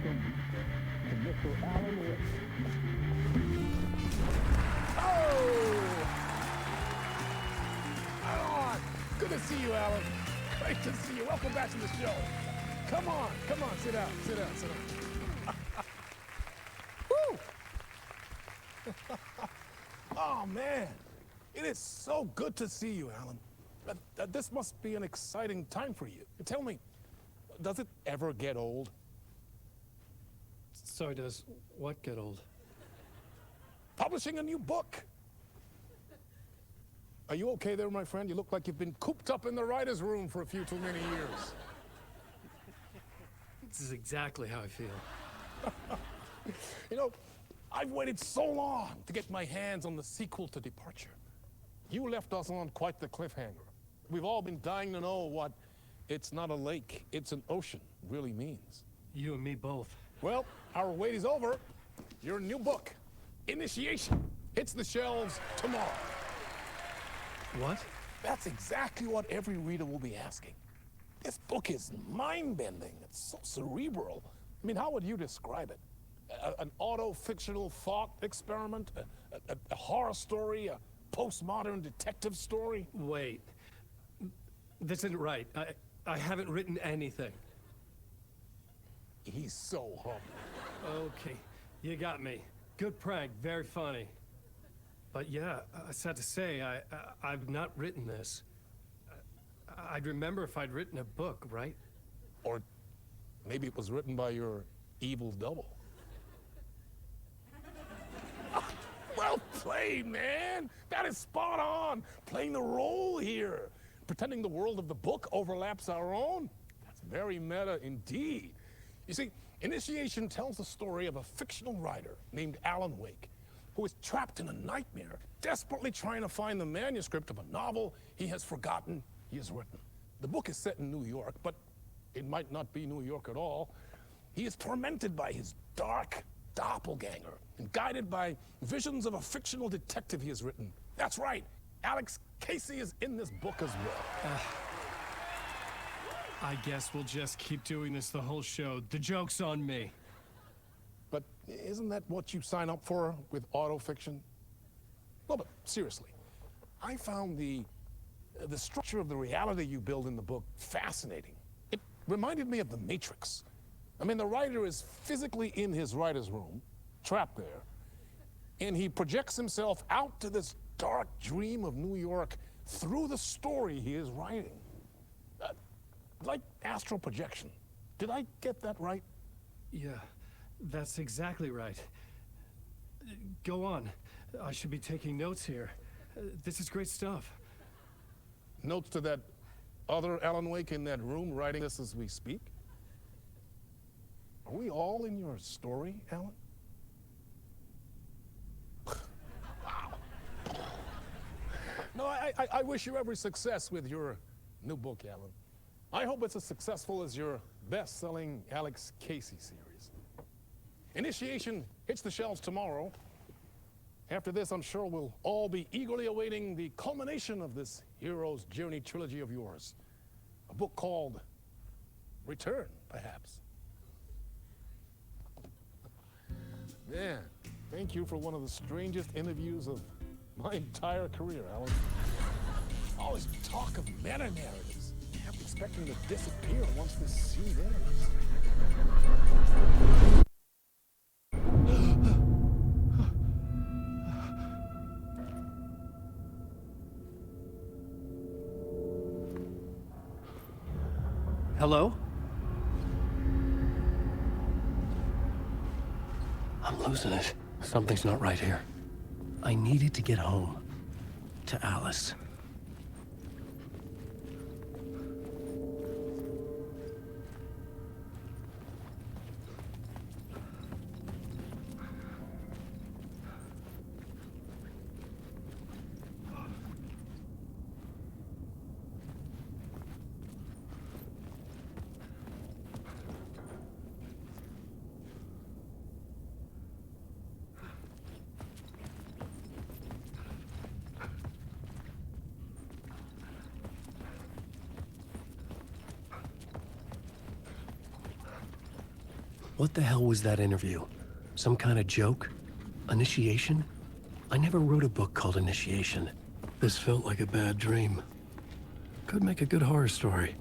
welcome to Mr. Alan Wake. Oh! Good to see you, Alan. Great to see you. Welcome back to the show. Come on, sit down. Woo! Oh, man. It is so good to see you, Alan. This must be an exciting time for you. Tell me, does it ever get old? Sorry, does what get old? Publishing a new book. Are you okay there, my friend? You look like you've been cooped up in the writer's room for a few too many years. This is exactly how I feel. You know, I've waited so long to get my hands on the sequel to Departure. You left us on quite the cliffhanger. We've all been dying to know what "it's not a lake, it's an ocean" really means. You and me both. Well, our wait is over. Your new book, Initiation, hits the shelves tomorrow. What? That's exactly what every reader will be asking. This book is mind-bending. It's so cerebral. I mean, how would you describe it? An auto-fictional thought experiment? A horror story? A postmodern detective story? Wait. This isn't right. I haven't written anything. He's so humble. Okay, you got me. Good prank, very funny. But yeah, sad to say, I've not written this. I'd remember if I'd written a book, right? Or maybe it was written by your evil double. Well played, man. That is spot on. Playing the role here. Pretending the world of the book overlaps our own. That's very meta indeed. You see, Initiation tells the story of a fictional writer named Alan Wake, who is trapped in a nightmare, desperately trying to find the manuscript of a novel he has forgotten he has written. The book is set in New York, but it might not be New York at all. He is tormented by his dark doppelganger and guided by visions of a fictional detective he has written. That's right, Alex Casey is in this book as well. I guess we'll just keep doing this the whole show. The joke's on me. But isn't that what you sign up for with autofiction? No, but seriously, I found the structure of the reality you build in the book fascinating. It reminded me of The Matrix. I mean, the writer is physically in his writer's room, trapped there, and he projects himself out to this dark dream of New York through the story he is writing. Like astral projection. Did I get that right? Yeah, that's exactly right. Go on. I should be taking notes here. This is great stuff. Notes to that other Alan Wake in that room writing this as we speak? Are we all in your story, Alan? Wow. No, I wish you every success with your new book, Alan. I hope it's as successful as your best-selling Alex Casey series. Initiation hits the shelves tomorrow. After this, I'm sure we'll all be eagerly awaiting the culmination of this hero's journey trilogy of yours. A book called Return, perhaps. Man, thank you for one of the strangest interviews of my entire career, Alan. All this talk of meta-narratives. I'm expecting to disappear once this scene ends. Hello? I'm losing it. Something's not right here. I needed to get home. To Alice. What the hell was that interview? Some kind of joke? Initiation? I never wrote a book called Initiation. This felt like a bad dream. Could make a good horror story.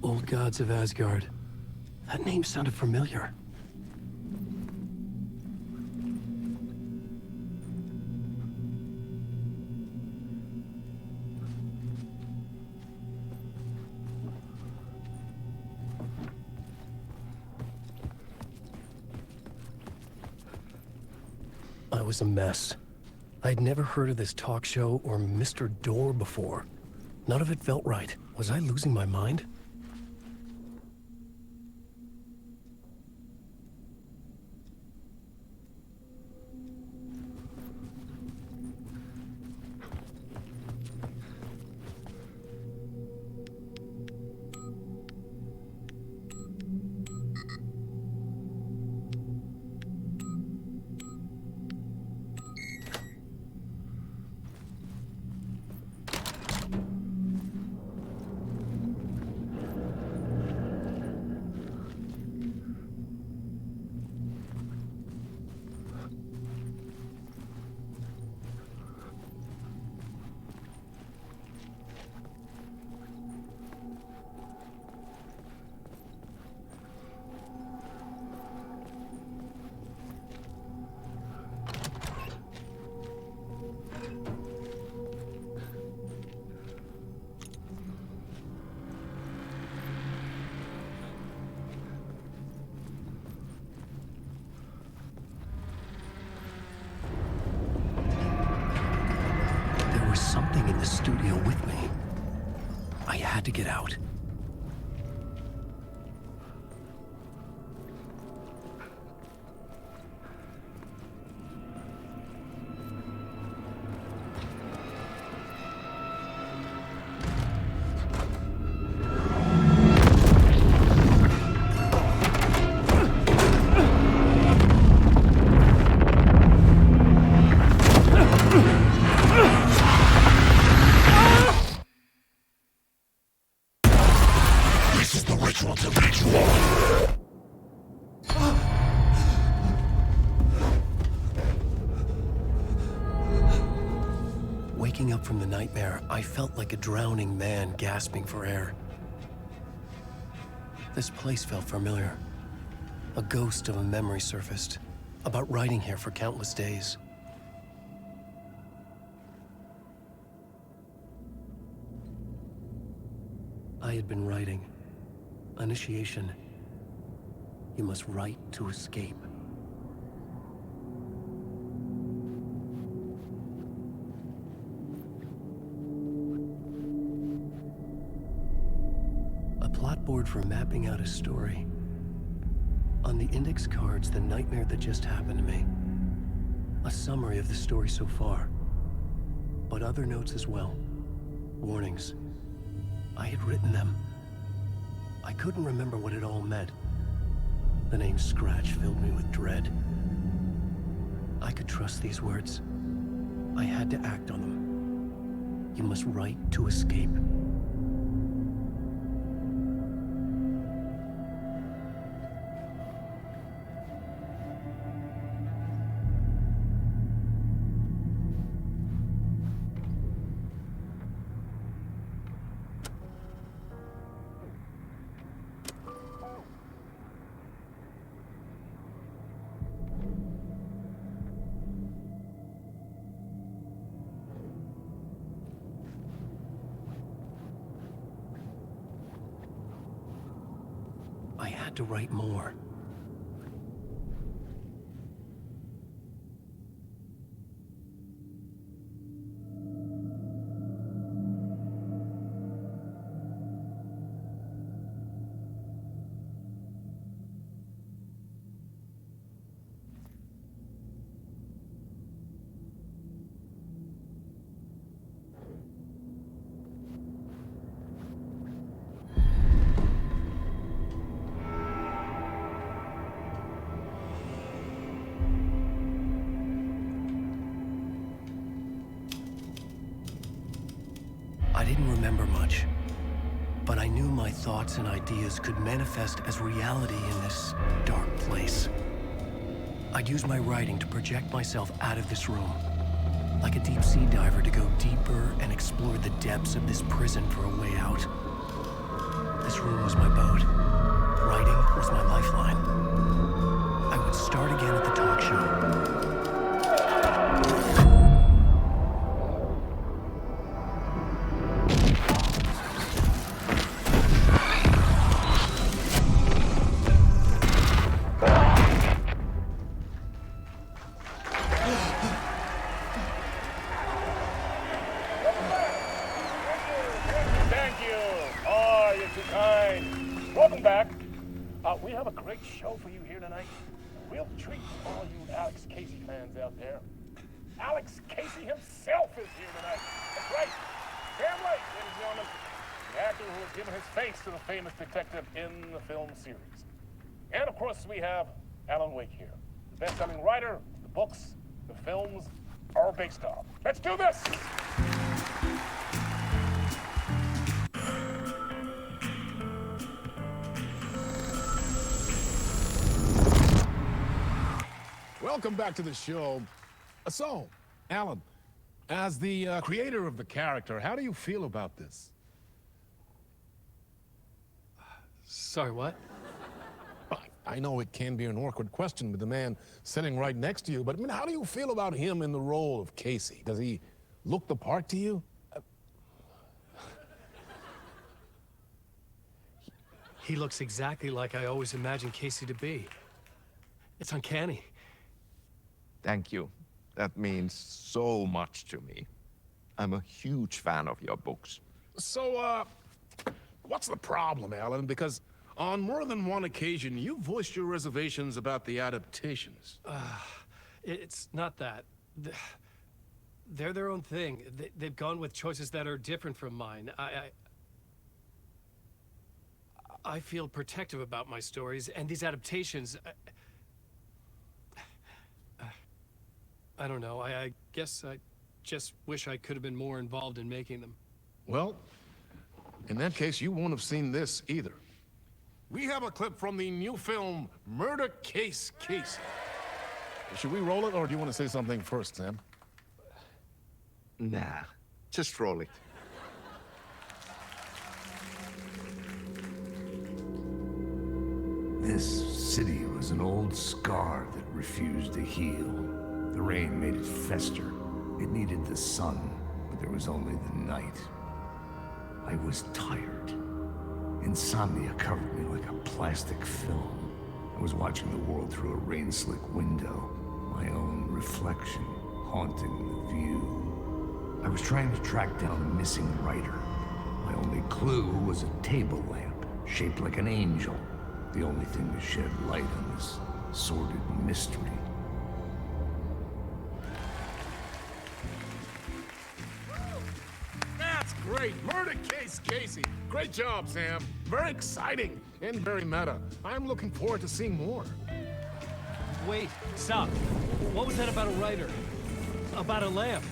Old Gods of Asgard. That name sounded familiar. I was a mess. I'd never heard of this talk show or Mr. Door before. None of it felt right. Was I losing my mind? There was something in the studio with me. I had to get out. Waking up from the nightmare, I felt like a drowning man gasping for air. This place felt familiar. A ghost of a memory surfaced, about riding here for countless days. I had been writing. Initiation. You must write to escape. A plot board for mapping out a story. On the index cards, the nightmare that just happened to me. A summary of the story so far. But other notes as well. Warnings. I had written them. I couldn't remember what it all meant. The name Scratch filled me with dread. I could trust these words. I had to act on them. You must write to escape. I had to write more. I didn't remember much, but I knew my thoughts and ideas could manifest as reality in this dark place. I'd use my writing to project myself out of this room, like a deep-sea diver to go deeper and explore the depths of this prison for a way out. This room was my boat. Writing was my lifeline. I would start again at the talk show. Thank you. Oh, you're too kind. Welcome back. We have a great show for you here tonight. Real treat for all you Alex Casey fans out there. Alex Casey himself is here tonight. That's right. Sam Lake, ladies and gentlemen, the actor who has given his face to the famous detective in the film series. And of course, we have Alan Wake here, the best-selling writer, the books, the films are based off. Let's do this! Welcome back to the show. So, Alan, as the creator of the character, how do you feel about this? Sorry, what? I know it can be an awkward question with the man sitting right next to you, but I mean, how do you feel about him in the role of Casey? Does he look the part to you? He looks exactly like I always imagined Casey to be. It's uncanny. Thank you. That means so much to me. I'm a huge fan of your books. So, what's the problem, Alan? Because on more than one occasion, you voiced your reservations about the adaptations. It's not that. They're their own thing. They've gone with choices that are different from mine. I feel protective about my stories, and these adaptations... I don't know. I guess I just wish I could have been more involved in making them. Well, in that case, you won't have seen this either. We have a clip from the new film, Murder Case Casey. Should we roll it, or do you want to say something first, Sam? Nah, just roll it. This city was an old scar that refused to heal. The rain made it fester. It needed the sun, but there was only the night. I was tired. Insomnia covered me like a plastic film. I was watching the world through a rain-slick window, my own reflection haunting the view. I was trying to track down a missing writer. My only clue was a table lamp, shaped like an angel, the only thing to shed light on this sordid mystery. That's great! Murder Case Casey! Great job, Sam. Very exciting and very meta. I'm looking forward to seeing more. Wait, stop. What was that about a writer? About a lamp?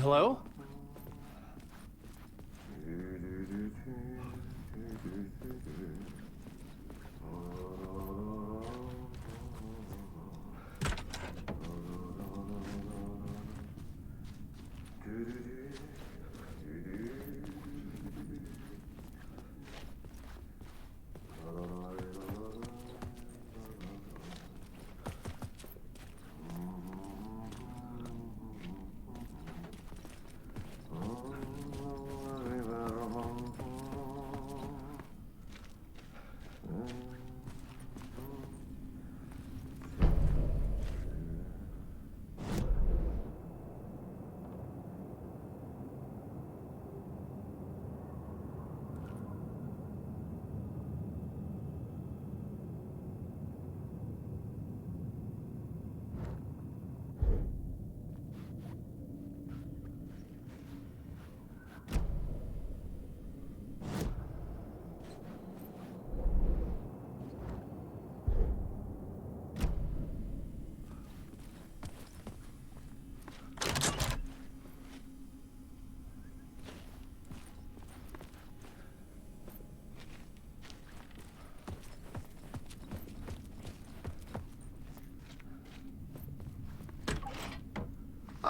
Hello?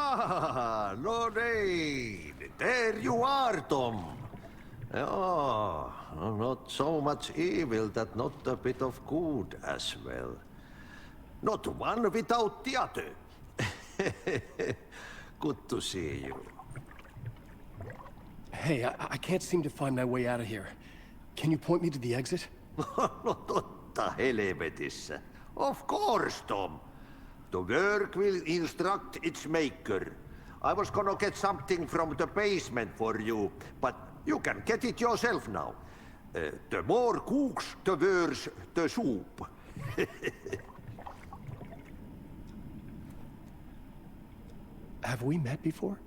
Ah, Lorraine! There you are, Tom. Oh, not so much evil that not a bit of good as well. Not one without the other. Good to see you. Hey, I can't seem to find my way out of here. Can you point me to the exit? No totta helvetissä. Of course, Tom. The work will instruct its maker. I was gonna get something from the basement for you, but you can get it yourself now. The more cooks, the worse the soup. Have we met before?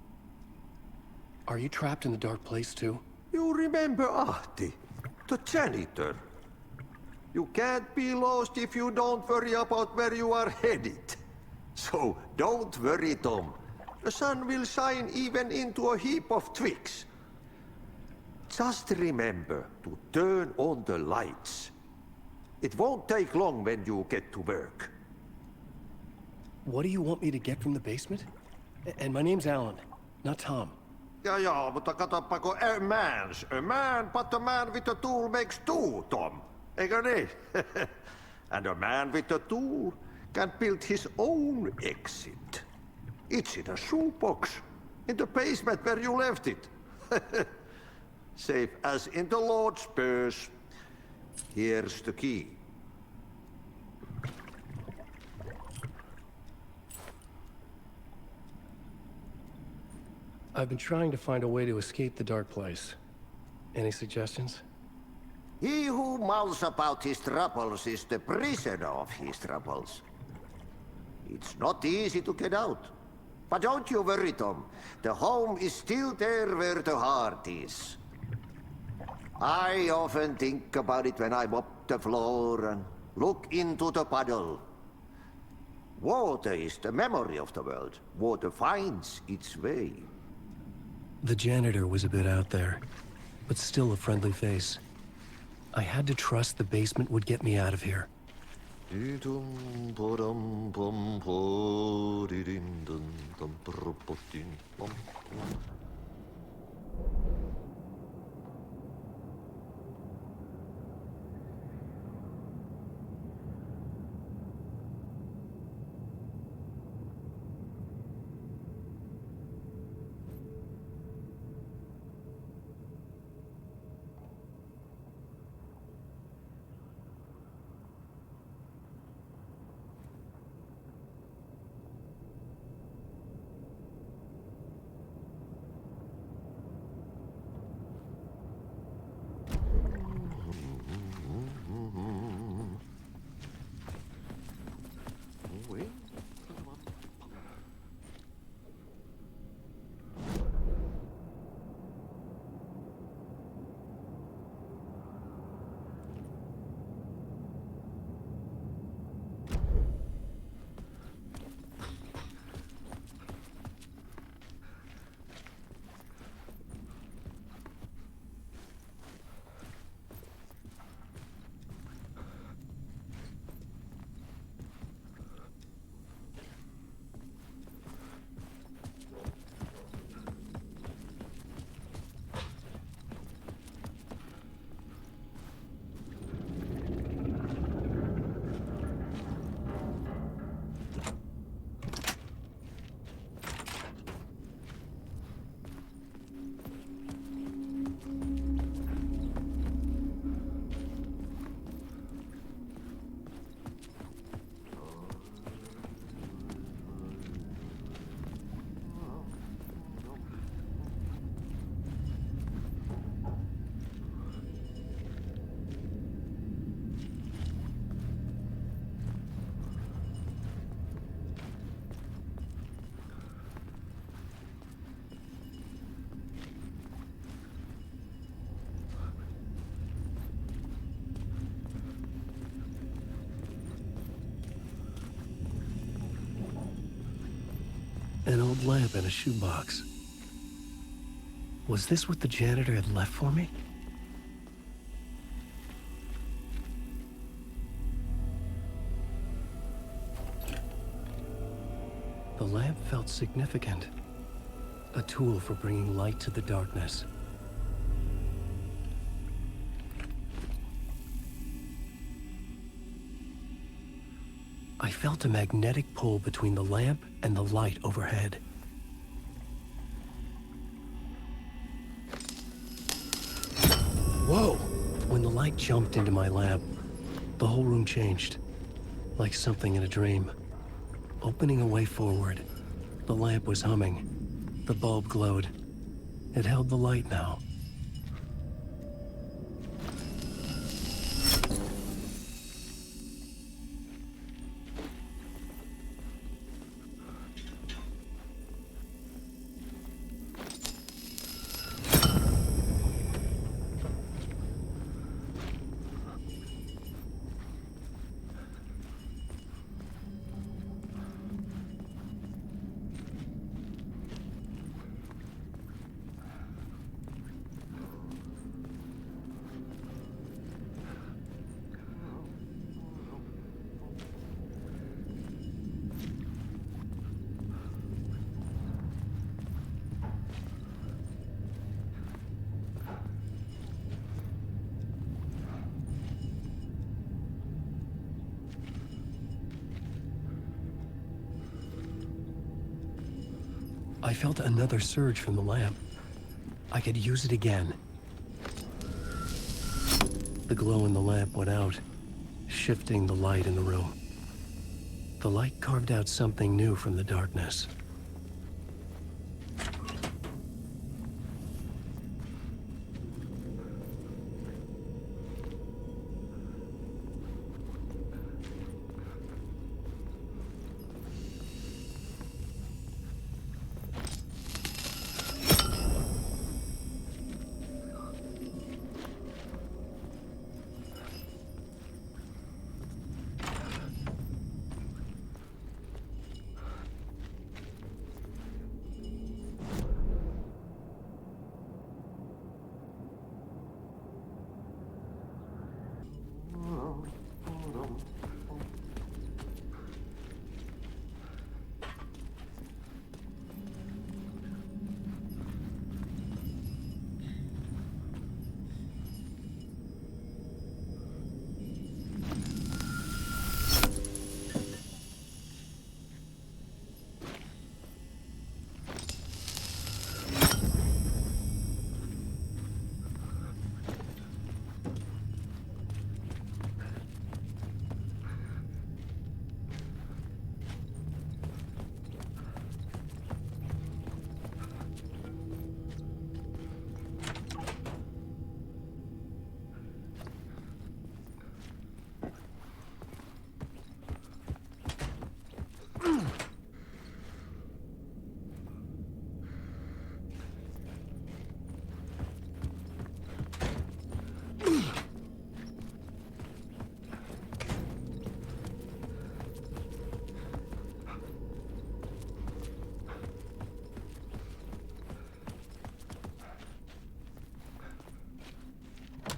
Are you trapped in the dark place too? You remember Ahti, the janitor. You can't be lost if you don't worry about where you are headed. So don't worry, Tom. The sun will shine even into a heap of twigs. Just remember to turn on the lights. It won't take long when you get to work. What do you want me to get from the basement? And my name's Alan, not Tom. Ja, mutta katoppa kun a man, but a man with a tool makes two, Tom. Eikö niin? And a man with a tool can build his own exit. It's in a shoebox, in the basement where you left it. Safe as in the Lord's purse. Here's the key. I've been trying to find a way to escape the dark place. Any suggestions? He who mouths about his troubles is the prisoner of his troubles. It's not easy to get out. But don't you worry, Tom. The home is still there where the heart is. I often think about it when I mop the floor and look into the puddle. Water is the memory of the world. Water finds its way. The janitor was a bit out there, but still a friendly face. I had to trust the basement would get me out of here. old lamp in a shoebox. Was this what the janitor had left for me? The lamp felt significant. A tool for bringing light to the darkness. I felt a magnetic pull between the lamp and the light overhead. Whoa! When the light jumped into my lamp, the whole room changed, like something in a dream. Opening a way forward, the lamp was humming. The bulb glowed. It held the light now. I felt another surge from the lamp. I could use it again. The glow in the lamp went out, shifting the light in the room. The light carved out something new from the darkness.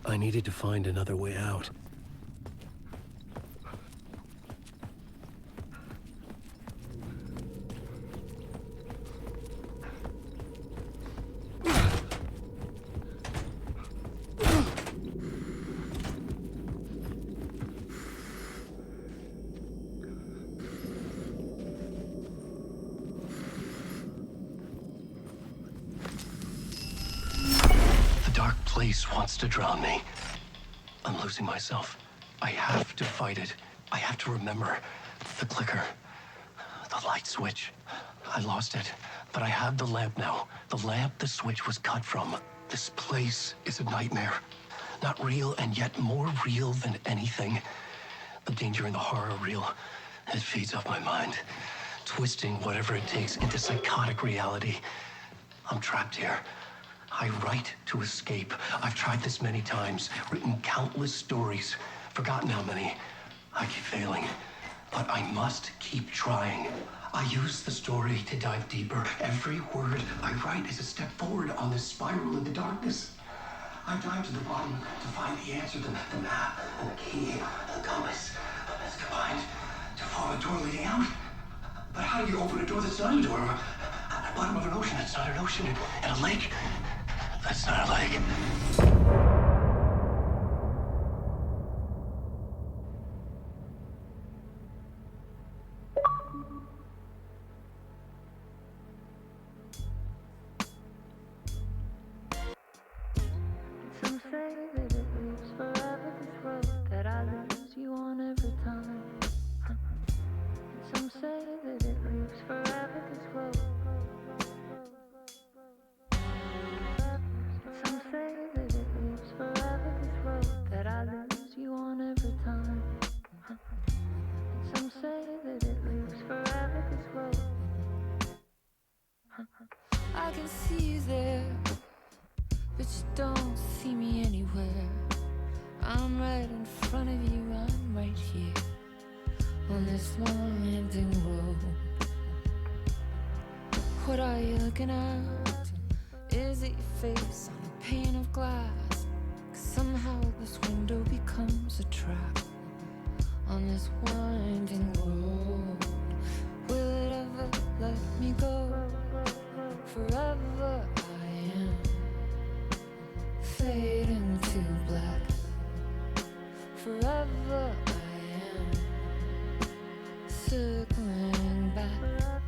I needed to find another way out. Place wants to drown me. I'm losing myself. I have to fight it. I have to remember. The clicker. The light switch. I lost it. But I have the lamp now. The lamp the switch was cut from. This place is a nightmare. Not real, and yet more real than anything. The danger and the horror are real. It feeds off my mind. Twisting whatever it takes into psychotic reality. I'm trapped here. I write to escape. I've tried this many times, written countless stories, forgotten how many. I keep failing, but I must keep trying. I use the story to dive deeper. Every word I write is a step forward on this spiral in the darkness. I dive to the bottom to find the answer, the map, and the key, and the compass. It's combined to form a door leading out. But how do you open a door that's not a door? At the bottom of an ocean that's not an ocean, and a lake that's not a lake. Some say that it lives forever, this road that I lose you on every time. Some say that it lives forever, this road. Some say that it lives forever, this road that I lose you on every time. Some say that it lives forever, this road. I can see you there, but you don't see me anywhere. I'm right in front of you, I'm right here on this winding road. What are you looking at? Is it your face on a pane of glass? 'Cause somehow this window becomes a trap on this winding road. Will it ever let me go? Forever I am fading to black. Forever I am circling back,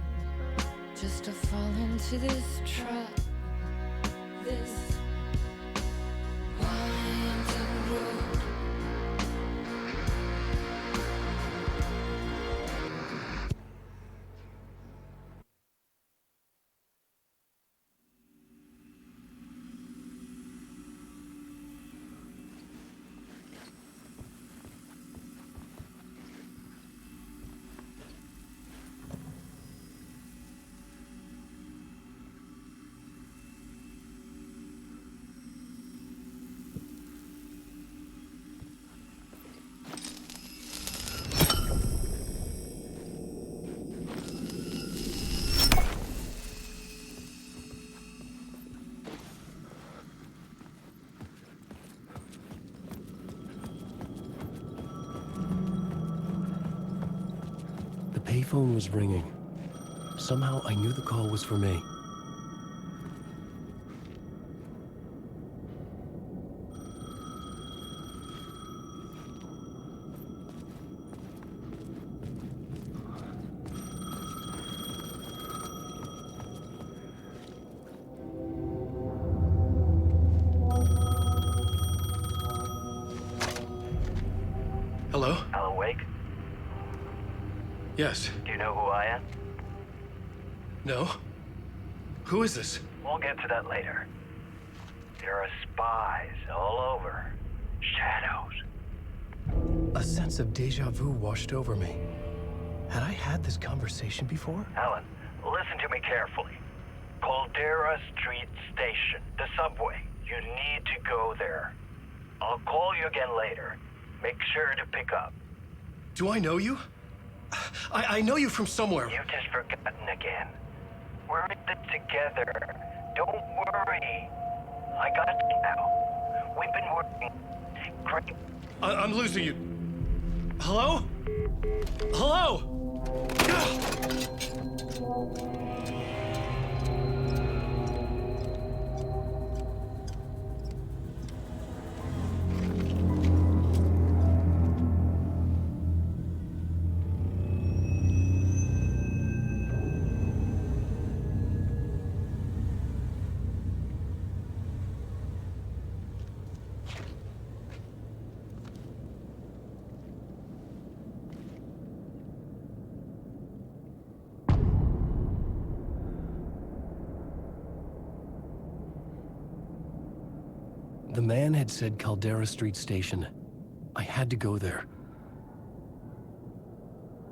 just to fall into this trap, this winding road. The payphone was ringing. Somehow I knew the call was for me. Hello? Alan Wake? Yes. Do you know who I am? No? Who is this? We'll get to that later. There are spies all over. Shadows. A sense of deja vu washed over me. Had I had this conversation before? Alan, listen to me carefully. Caldera Street Station, the subway. You need to go there. I'll call you again later. Make sure to pick up. Do I know you? I know you from somewhere. You've just forgotten again. We're in it together. Don't worry. I got you now. We've been working great. I'm losing you. Hello? Hello? The man had said Caldera Street Station. I had to go there.